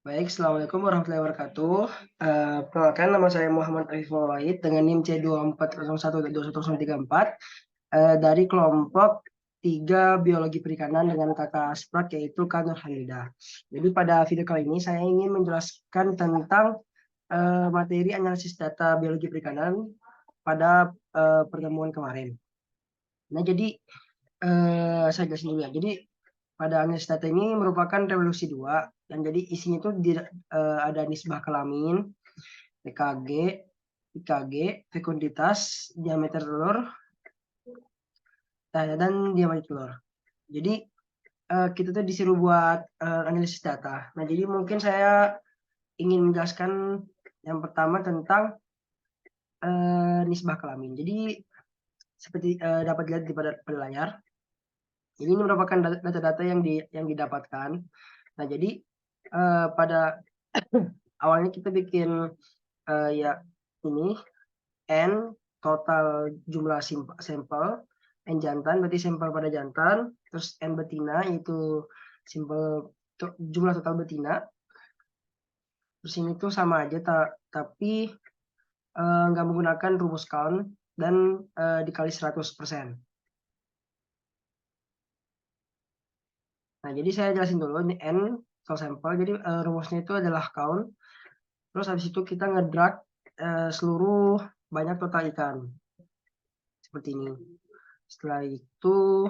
Baik, Assalamualaikum warahmatullahi wabarakatuh. Perkenalkan, nama saya Muhammad Arif Wahid dengan NIM C24012134 dari kelompok 3 Biologi Perikanan dengan kakak Asprak yaitu Kak Nur Hamidah. Jadi pada video kali ini saya ingin menjelaskan tentang materi analisis data biologi perikanan pada pertemuan kemarin. Nah, jadi saya jelasin dulu ya. Jadi pada analisis data ini merupakan revolusi 2 yang jadi isinya itu ada nisbah kelamin, PKG, IKG, fekunditas, diameter telur, dan diameter telur. Jadi kita tuh disuruh buat analisis data. Nah, jadi mungkin saya ingin menjelaskan yang pertama tentang nisbah kelamin. Jadi seperti dapat dilihat pada layar, ini merupakan data-data yang didapatkan. Nah, jadi pada awalnya kita bikin ya ini N total jumlah sampel, N jantan berarti sampel pada jantan, terus N betina itu sampel jumlah total betina. Terus ini tuh sama aja tapi nggak menggunakan rumus count dan dikali 100%. Nah, jadi saya jelasin dulu ini N total sampel. Jadi rumusnya itu adalah count. Terus habis itu kita ngedrag seluruh banyak total ikan. Seperti ini. Setelah itu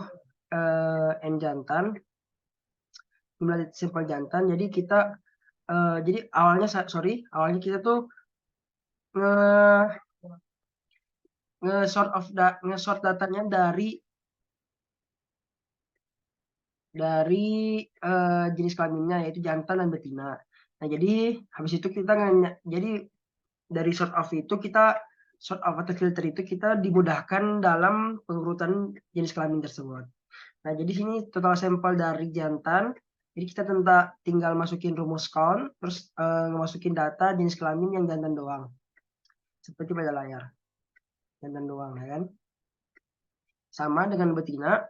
N jantan, jumlah sampel jantan. Jadi kita jadi awalnya kita tuh nge-sort datanya dari jenis kelaminnya yaitu jantan dan betina. Nah, jadi habis itu kita jadi dari sort of itu kita sort of atau filter itu kita dimudahkan dalam pengurutan jenis kelamin tersebut. Nah, jadi sini total sampel dari jantan. Jadi kita tinggal masukin rumus count, terus masukin data jenis kelamin yang jantan doang. Seperti pada layar. Jantan doang, ya kan? Sama dengan betina.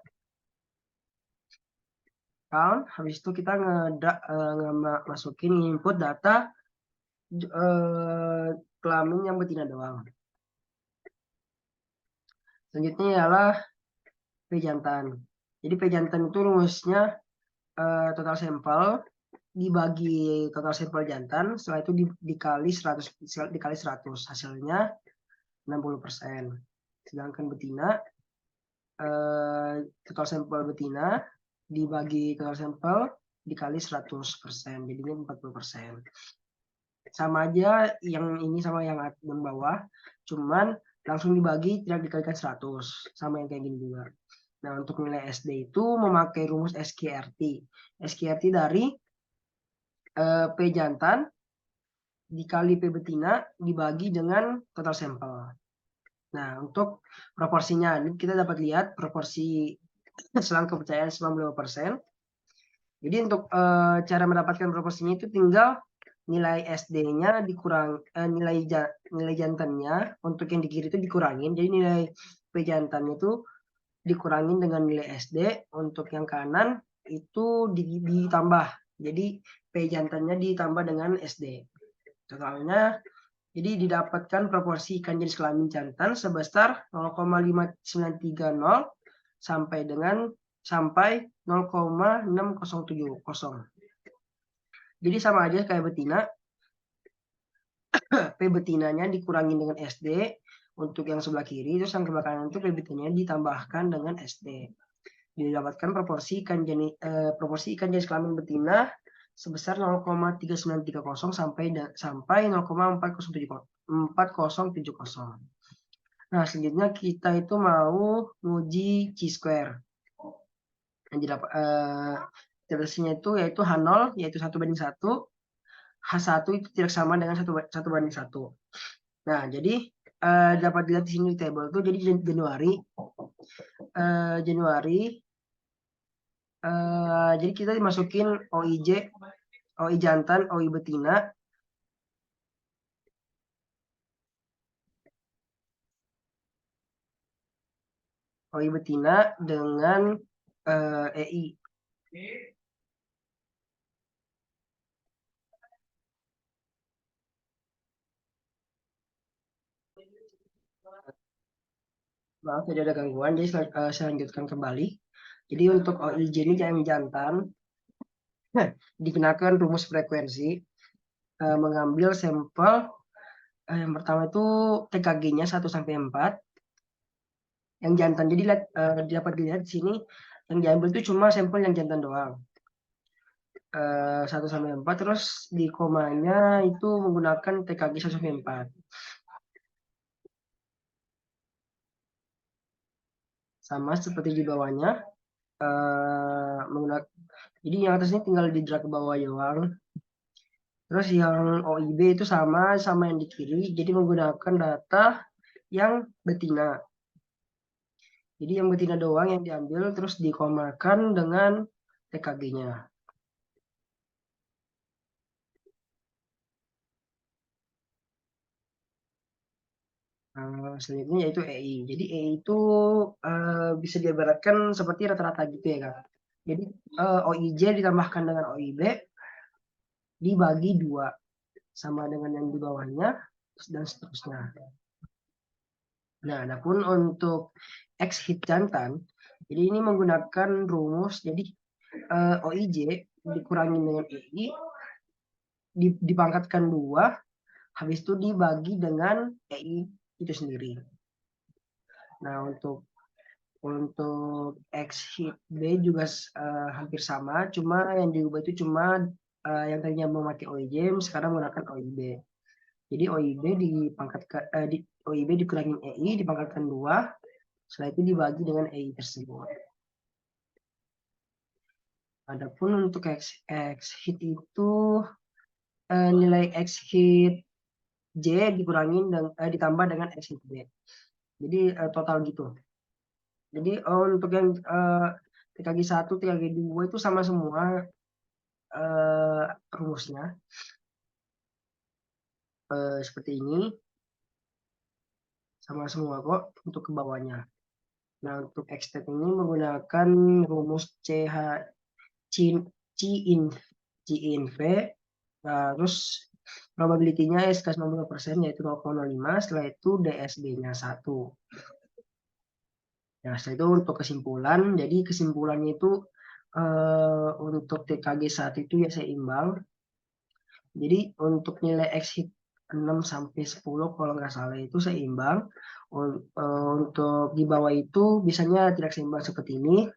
Count, habis itu kita masukin input data kelamin yang betina doang. Selanjutnya ialah P jantan. Jadi P jantan itu rumusnya total sampel dibagi total sampel jantan, setelah itu dikali 100 hasilnya 60%. Sedangkan betina total sampel betina dibagi total sampel dikali 100%, jadinya 40%. Sama aja yang ini sama yang bawah, cuman langsung dibagi tidak dikalikan 100, sama yang kayak gini juga. Nah, untuk nilai SD itu memakai rumus SQRT. SQRT dari P jantan dikali P betina dibagi dengan total sampel. Nah, untuk proporsinya, ini kita dapat lihat proporsi selang kepercayaan 95%. Jadi untuk cara mendapatkan proporsinya itu tinggal nilai SD-nya dikurang nilai jantannya untuk yang di kiri itu dikurangin. Jadi nilai P jantannya itu dikurangin dengan nilai SD, untuk yang kanan itu ditambah. Jadi P jantannya ditambah dengan SD. Totalnya jadi didapatkan proporsi ikan jenis kelamin jantan sebesar 0,5930 sampai 0,6070. Jadi sama aja kayak betina. P betinanya dikurangin dengan SD untuk yang sebelah kiri, terus yang sebelah kanan itu P betinanya ditambahkan dengan SD. Didapatkan proporsi ikan jenis kelamin betina sebesar 0,3930 sampai 0,4070. Nah, selanjutnya kita itu mau uji chi-square. Yang didapat itu yaitu H0 yaitu 1:1, H1 itu tidak sama dengan 1:1. Nah, jadi dapat dilihat di sini di table itu, jadi Januari jadi kita dimasukin OI jantan, OI betina. OI betina dengan EI. Maaf tidak ada gangguan, jadi saya lanjutkan kembali. Jadi untuk OIJ ini yang jantan, digunakan rumus frekuensi, mengambil sampel, yang pertama itu TKG-nya 1-4, yang jantan. Jadi dapat dilihat di sini, yang diambil itu cuma sampel yang jantan doang. 1-4, terus di komanya itu menggunakan TKG 1-4. Sama seperti di bawahnya, menggunakan, jadi yang atas ini tinggal di drag ke bawah doang. Terus yang OIB itu sama yang di kiri, jadi menggunakan data yang betina. Jadi yang betina doang yang diambil, terus dikomakan dengan TKG-nya. Selanjutnya yaitu EI. Jadi EI itu bisa diibaratkan seperti rata-rata gitu ya, Kak. Jadi OIJ ditambahkan dengan OIB dibagi 2, sama dengan yang di bawahnya, dan seterusnya. Nah, adapun untuk X hit jantan, jadi ini menggunakan rumus, jadi OIJ dikurangi dengan EI, dipangkatkan 2, habis itu dibagi dengan EI itu sendiri. Nah, untuk X hit B juga hampir sama, cuma yang diubah itu cuma yang tadinya memakai OIJ sekarang menggunakan OIB. Jadi OIB OIB dikurangi EI, dipangkatkan 2, setelah itu dibagi dengan EI tersebut. Adapun untuk X hit itu nilai X hit J dikurangin dan ditambah dengan X hit B. Jadi total gitu. Jadi untuk yang TKG 1, TKG 2 itu sama semua rumusnya. Seperti ini. Sama semua kok untuk ke bawahnya. Nah, untuk extend ini menggunakan rumus C in V, terus probability-nya SK 90% yaitu 0,05, setelah itu DSB-nya 1. Nah, setelah itu untuk kesimpulan, jadi kesimpulannya itu untuk TKG 1 itu ya seimbang. Jadi untuk nilai exit 6-10 kalau nggak salah itu seimbang. Untuk di bawah itu biasanya tidak seimbang seperti ini.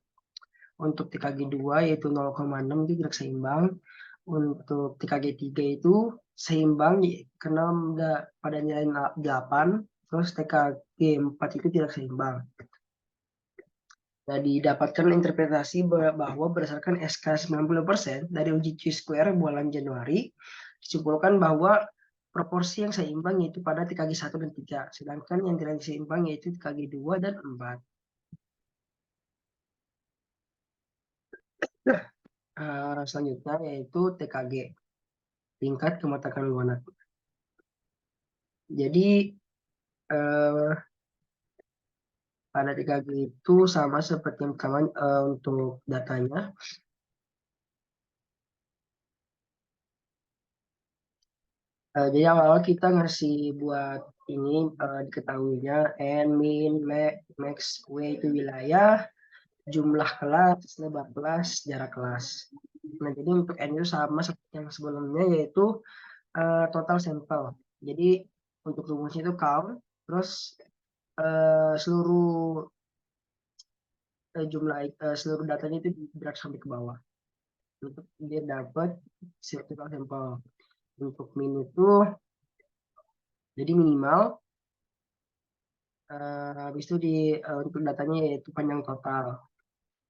Untuk TKG 2 yaitu 0,6 itu tidak seimbang. Untuk TKG 3 itu seimbang karena pada nilai 8. Terus TKG 4 itu tidak seimbang. Nah, didapatkan interpretasi bahwa berdasarkan SK 90% dari uji Q-square bulan Januari, disimpulkan bahwa proporsi yang seimbang yaitu pada TKG 1 dan 3, sedangkan yang tidak seimbang yaitu TKG 2 dan 4. Selanjutnya yaitu TKG, tingkat kematakan anak. Jadi pada TKG itu sama seperti yang pertama untuk datanya. Jadi awal-awal kita ngasih buat ini diketahuinya N, min, max, W itu wilayah, jumlah kelas, lebar kelas, jarak kelas. Nah, jadi untuk N itu sama seperti yang sebelumnya yaitu total sampel. Jadi untuk rumusnya itu count, terus seluruh seluruh datanya itu drag sampai ke bawah. Untuk dia dapat total sampel. Untuk min itu jadi minimal, habis itu untuk datanya yaitu panjang total.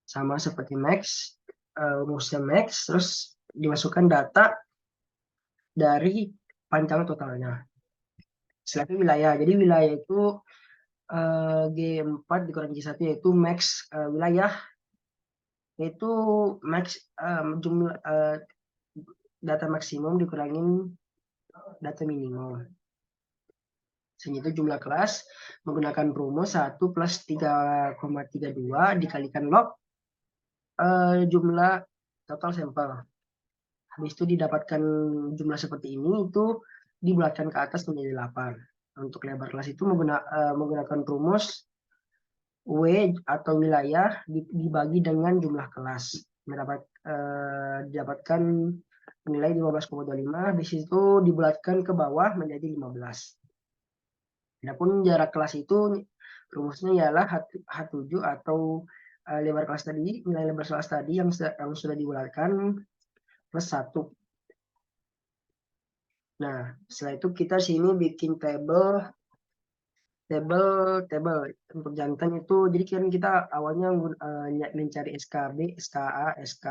Sama seperti max, rumusnya max, terus dimasukkan data dari panjang totalnya. Setelah itu wilayah. Jadi wilayah itu G4 dikurangi G1 yaitu max wilayah, yaitu max jumlah data maksimum dikurangin data minimum. Sehingga itu jumlah kelas menggunakan rumus 1 plus 3,32 dikalikan log jumlah total sampel. Habis itu didapatkan jumlah seperti ini, itu dibulatkan ke atas menjadi 8. Untuk lebar kelas itu menggunakan rumus W atau wilayah dibagi dengan jumlah kelas. Didapatkan nilai 15,25, di situ dibulatkan ke bawah menjadi 15. Adapun jarak kelas itu rumusnya ialah H7 atau lebar kelas tadi, nilai lebar kelas tadi yang sudah dibulatkan plus 1. Nah, setelah itu kita sini bikin table untuk jantan itu. Jadi kan kita awalnya mencari SKB, SKA, SK.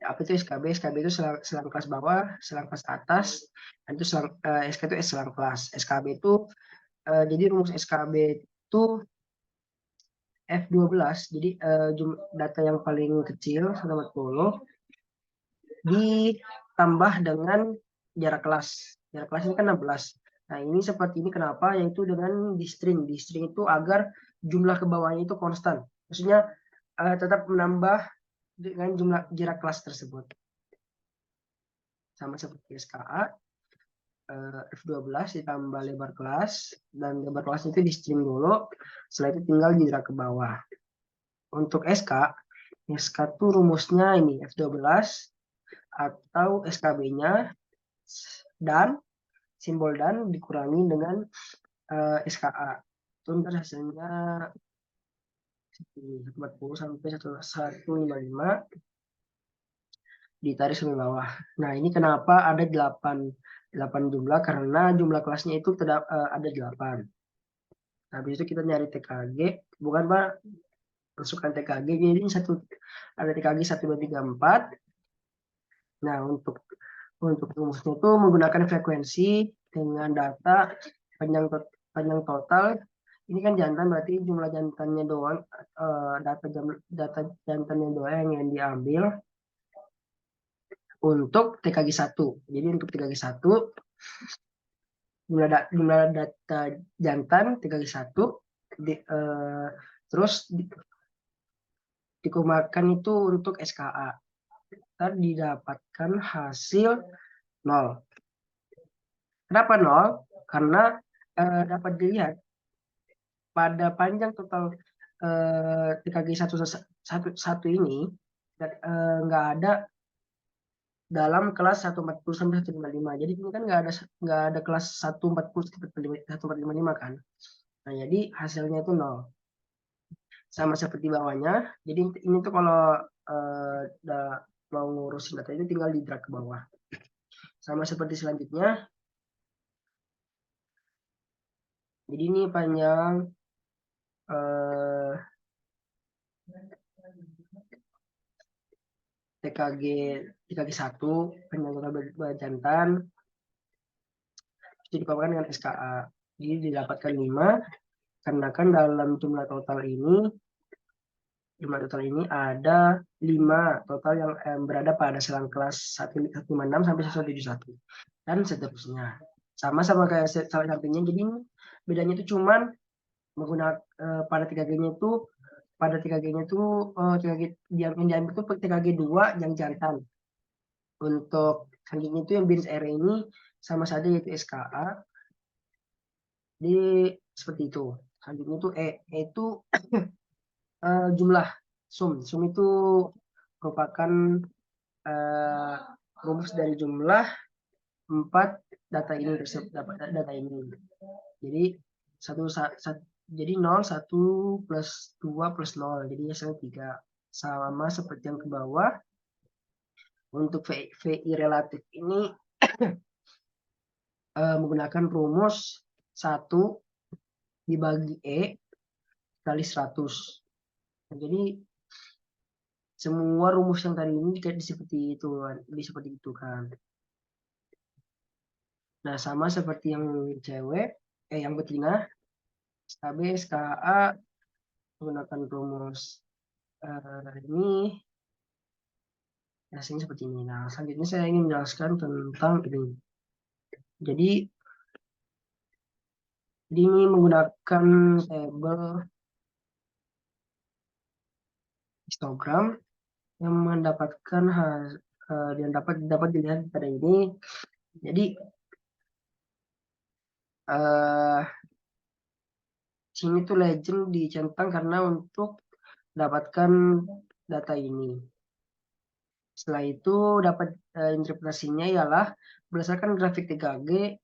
Apa itu SKB? SKB itu selang kelas bawah, selang kelas atas, dan itu SK itu selang kelas. SKB itu jadi rumus SKB itu F12. Jadi data yang paling kecil 140 ditambah dengan jarak kelas. Jarak kelas ini kan 16. Nah, ini seperti ini kenapa? Yaitu dengan di string. Di string itu agar jumlah ke bawahnya itu konstan. Maksudnya tetap menambah dengan jumlah jarak kelas tersebut. Sama seperti SKA, F12 ditambah lebar kelas, dan lebar kelas itu di string dulu, setelah itu tinggal jarak ke bawah. Untuk SK itu rumusnya ini F12 atau SKB-nya dan simbol dan dikurangi dengan SKA. Itu ntar hasilnya 140 sampai 155 ditarik sampai bawah. Nah, ini kenapa ada 8 jumlah, karena jumlah kelasnya itu ada 8. Habis itu kita nyari TKG, bukan Pak, masukkan TKG, jadi ada TKG 1, 2, 3, 4. Nah, untuk rumusnya itu menggunakan frekuensi dengan data panjang total. Ini kan jantan, berarti jumlah jantannya doang, data jantannya doang yang diambil untuk TKG 1. Jadi untuk TKG 1, jumlah data jantan TKG 1, terus dikumpulkan itu untuk SKA. Kita didapatkan hasil 0. Kenapa 0? Karena dapat dilihat pada panjang total TKG 1 ini nggak ada dalam kelas 140 sampai 155. Jadi ini kan nggak ada kelas 140 sampai 155 kan. Nah, jadi hasilnya itu 0. Sama seperti bawahnya. Jadi ini tuh kalau mau ngurusin data itu tinggal di drag ke bawah. Sama seperti selanjutnya. Jadi ini panjang TKG 1, panjang total jantan, itu dikumpulkan dengan SKA. Jadi didapatkan 5, karena kan dalam jumlah total ini ada 5 total yang berada pada selang kelas 156 sampai 171 dan seterusnya. Sama kayak salah satunya. Jadi bedanya itu cuman menggunakan pada 3G-nya itu TKG yang diambil itu TKG 2 yang jantan. Untuk selanjutnya itu yang bins area ini sama saja, yaitu SKA. Jadi seperti itu. Selanjutnya itu itu jumlah sum itu merupakan rumus dari jumlah 4 data ini jadi 0, 1 plus 2 plus 0, jadi hasilnya 3. Sama seperti yang ke bawah. Untuk VI relatif ini menggunakan rumus 1 dibagi E kali 100. Nah, jadi semua rumus yang tadi ini seperti itu kan. Nah, sama seperti yang yang betina, SKB, SKA menggunakan rumus ini, hasilnya seperti ini. Nah, selanjutnya saya ingin menjelaskan tentang ini. Jadi ini menggunakan tabel histogram yang mendapatkan yang dapat dilihat pada ini. Jadi Sini tuh legend dicentang karena untuk dapatkan data ini. Setelah itu dapat interpretasinya ialah berdasarkan grafik TKG,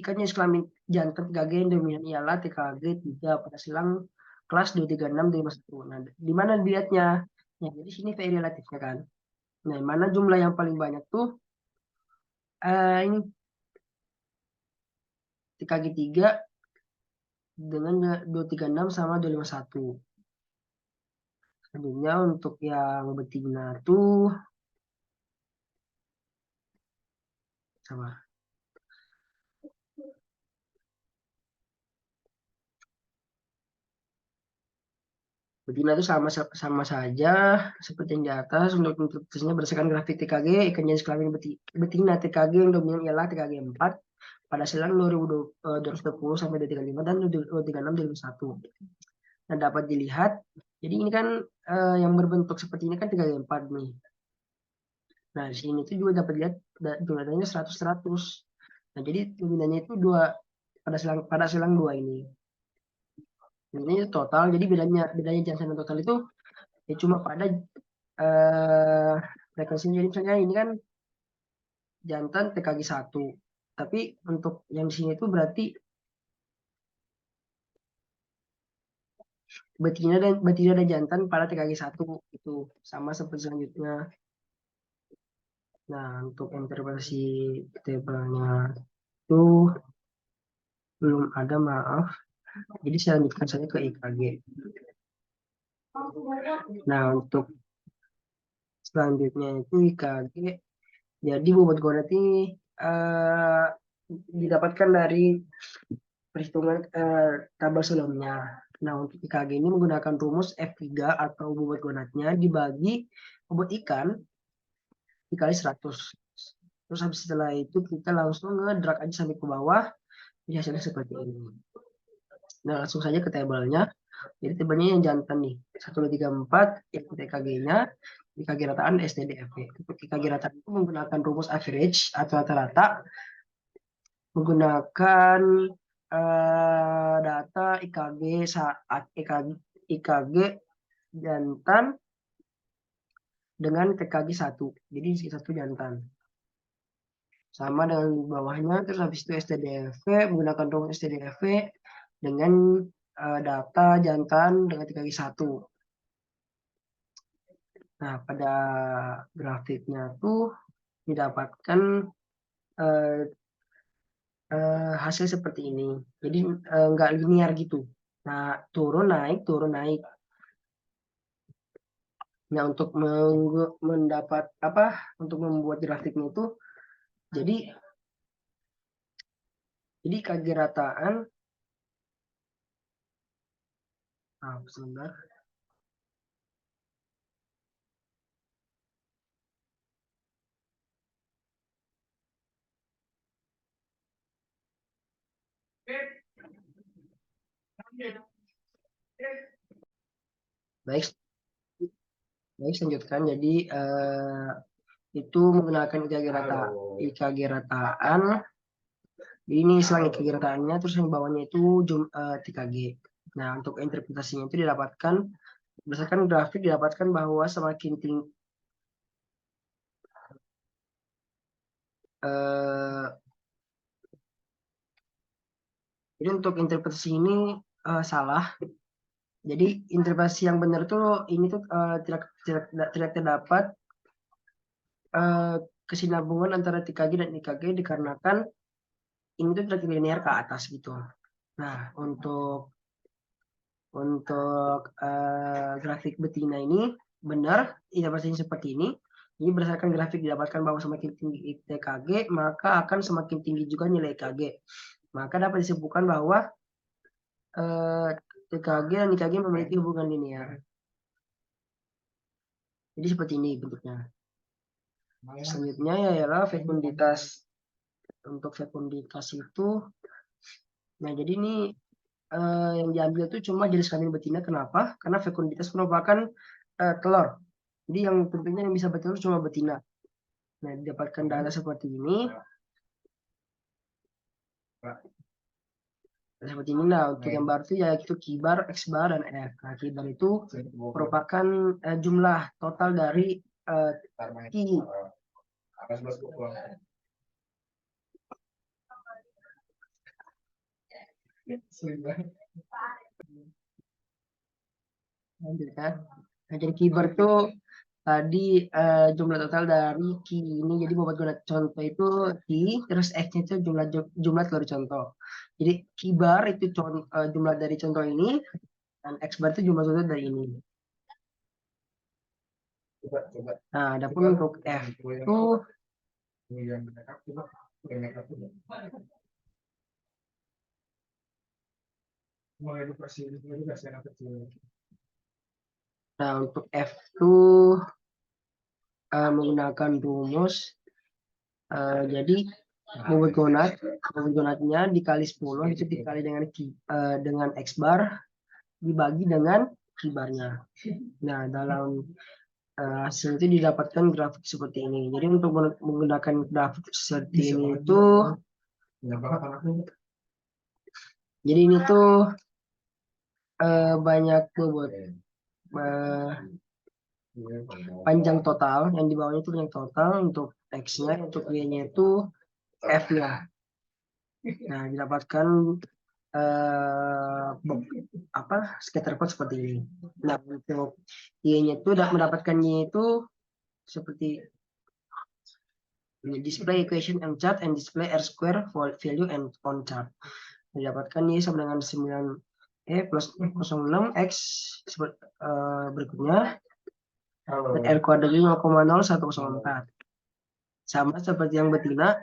ikan jenis kelamin jantan TKG yang dominan ialah TKG 3 pada silang kelas 236 251. Nah, di mana dilihatnya? Nah, jadi sini VI relatifnya kan. Nah, mana jumlah yang paling banyak tuh ini TKG 3 dengan 236 sama 251. Selanjutnya untuk yang betina tuh sama. Betina itu sama saja seperti yang di atas. Untuk interpretasinya berdasarkan grafik TKG, ikan jenis kelamin betina TKG yang dominan ialah TKG 4 pada silang 220 sampai 235 dan 236 251. Dan dapat dilihat, jadi ini kan yang berbentuk seperti ini kan TKG 4 nih. Nah, di sini tuh juga dapat lihat dominannya 100-100. Nah, jadi dominannya itu pada silang 2 ini. Ini total, jadi bedanya jantan dan total itu ya cuma pada frekuensinya. Jadi misalnya ini kan jantan TKG 1, tapi untuk yang di sini itu berarti betina dan jantan pada TKG 1 itu sama seperti selanjutnya. Nah, untuk interpretasi tabelnya itu belum ada, maaf. Jadi saya lanjutkan saja ke IKG. Nah, untuk selanjutnya itu IKG. Jadi bobot gonat ini didapatkan dari perhitungan tabel sebelumnya. Nah, untuk IKG ini menggunakan rumus F3 atau bobot gonatnya dibagi bobot ikan dikali 100. Terus habis setelah itu kita langsung ngedrag aja sampai ke bawah. Jadi hasilnya seperti ini. Nah, langsung saja ke tabelnya. Jadi tabelnya yang jantan nih. 1, 2, 3, 4. Yang TKG-nya, IKG rataan STDFV. Untuk IKG rataan itu menggunakan rumus average atau rata-rata. Menggunakan data IKG saat IKG jantan dengan TKG 1. Jadi 1 jantan. Sama dengan bawahnya, terus habis itu STDFV, menggunakan rumus STDFV dengan data jantan dengan TKG 1. Nah, pada grafiknya tuh didapatkan hasil seperti ini. Jadi nggak linear gitu. Nah, turun naik, turun naik. Nah, untuk mendapat apa? Untuk membuat grafiknya itu, jadi KG rataan. Sebentar. Baik, lanjutkan. Jadi itu menggunakan IKG rataan. Jadi ini selang IKG rataannya, terus yang bawahnya itu TKG. Nah, untuk interpretasinya itu didapatkan berdasarkan grafik, didapatkan bahwa semakin tinggi jadi untuk interpretasi ini salah. Jadi interpretasi yang benar tuh ini tuh tidak terdapat kesinambungan antara TKG dan IKG dikarenakan ini tuh tidak linear ke atas gitu. Nah, untuk grafik betina ini benar interpretasinya seperti ini. Ini berdasarkan grafik didapatkan bahwa semakin tinggi TKG maka akan semakin tinggi juga nilai IKG. Maka dapat disebutkan bahwa TKG dan IKG memiliki hubungan linear. Jadi seperti ini bentuknya. Selanjutnya ialah fekunditas. Untuk fekunditas itu, nah jadi ini yang diambil itu cuma jenis kelamin betina. Kenapa? Karena fekunditas merupakan telur. Jadi yang tentunya yang bisa bertelur cuma betina. Nah, didapatkan data seperti ini. Seperti ini. Nah, untuk yang baru itu yaitu Q bar, X bar, dan F. Nah, Q bar itu merupakan jumlah total dari Q. Lanjutkan. Nah, jadi Q bar itu tadi jumlah total dari Q ini. Jadi membuat contoh itu Q, terus X-nya itu jumlah dari contoh. Jadi Q bar itu jumlah dari contoh ini, dan X bar itu jumlah contoh dari ini. Nah, adapun untuk F itu nah, untuk F itu menggunakan rumus jadi bobot gonatnya dikali 10 itu dikali dengan X bar dibagi dengan Q barnya. Nah, dalam hasil itu didapatkan grafik seperti ini. Jadi untuk menggunakan grafik seperti ini itu jadi ini tuh banyak bobot panjang total, yang di bawahnya itu panjang total, untuk X-nya, untuk Y-nya itu F-nya. Nah, didapatkan scatter plot seperti ini. Nah, untuk Y-nya itu mendapatkan Y itu seperti ini, display equation and chart and display R square value and on chart. Didapatkan Y sama dengan 9E plus 06X berikutnya. Dan R kuadratnya 0,0104. Sama seperti yang betina.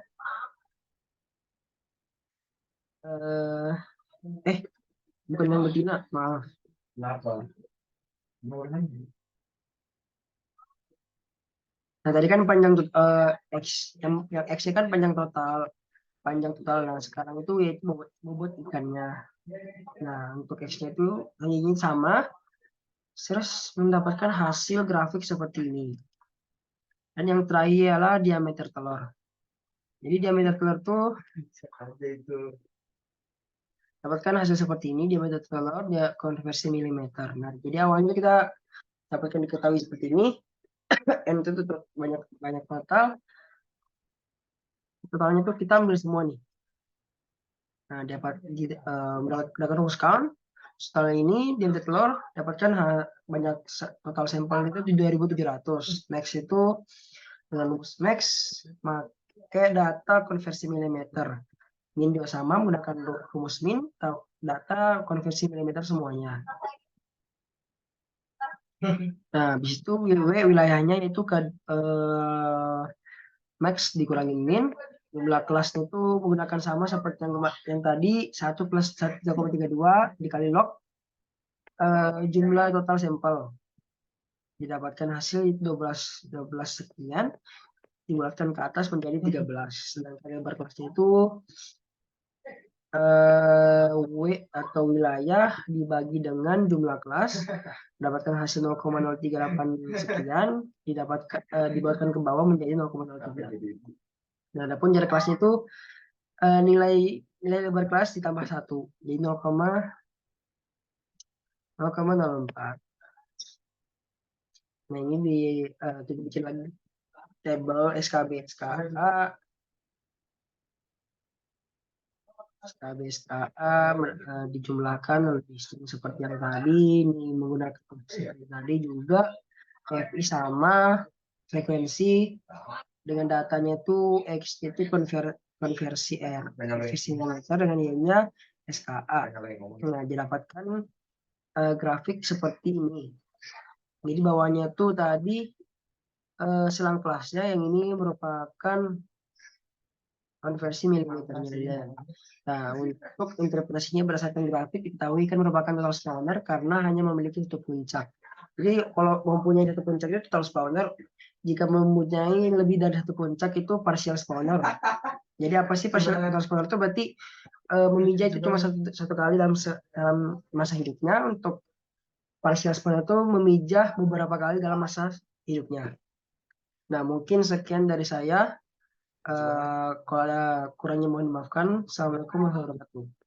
Bukan yang betina, maaf. Nah, tadi kan panjang X, yang X-nya kan panjang total. Nah, sekarang itu yaitu bobot ikannya. Nah, untuk X-nya itu hanya ingin sama, terus mendapatkan hasil grafik seperti ini. Dan yang terakhir adalah diameter telur. Jadi diameter telur tuh dapatkan hasil seperti ini, diameter telur dia konversi milimeter. Nah, jadi awalnya kita dapatkan diketahui seperti ini. N itu tuh banyak totalnya tuh kita ambil semua nih. Nah, mendapatkan rumus count. Setelah ini diameter telur dapatkan banyak total sampel itu di 2700. Max itu dengan rumus max pakai data konversi milimeter. Min juga sama menggunakan rumus min atau data konversi milimeter semuanya. Nah, habis itu wilayahnya itu ke max dikurangin min. Jumlah kelasnya itu menggunakan sama seperti yang tadi, 1 plus 3,32 dikali log jumlah total sampel. Didapatkan hasil 12 sekian, dibulatkan ke atas menjadi 13. Sedangkan yang berkelasnya itu W atau wilayah dibagi dengan jumlah kelas, dapatkan hasil 0,038 sekian, dibuatkan ke bawah menjadi 0,03. Nah, adapun jarak kelasnya itu nilai lebar kelas ditambah 1, jadi 0,04. Nah, ini bikin lagi tabel SKB SKA dijumlahkan lebih seperti yang tadi, ini menggunakan tadi juga FI sama frekuensi dengan datanya itu X itu konversi R, konversi milimeter dengan Y-nya SKA. Nah, didapatkan grafik seperti ini. Jadi bawahnya tuh tadi selang kelasnya, yang ini merupakan konversi milimeternya. Nah, untuk interpretasinya berdasarkan grafik diketahui kan merupakan total spawner karena hanya memiliki satu puncak. Jadi kalau mempunyai satu puncak itu total spawner. Jika mempunyai lebih dari satu puncak itu partial spawner. Jadi apa sih partial spawner itu? Berarti memijah itu cuma satu kali dalam masa hidupnya. Untuk partial spawner itu memijah beberapa kali dalam masa hidupnya. Nah, mungkin sekian dari saya. Kalau ada kurangnya mohon dimaafkan. Assalamualaikum warahmatullahi wabarakatuh.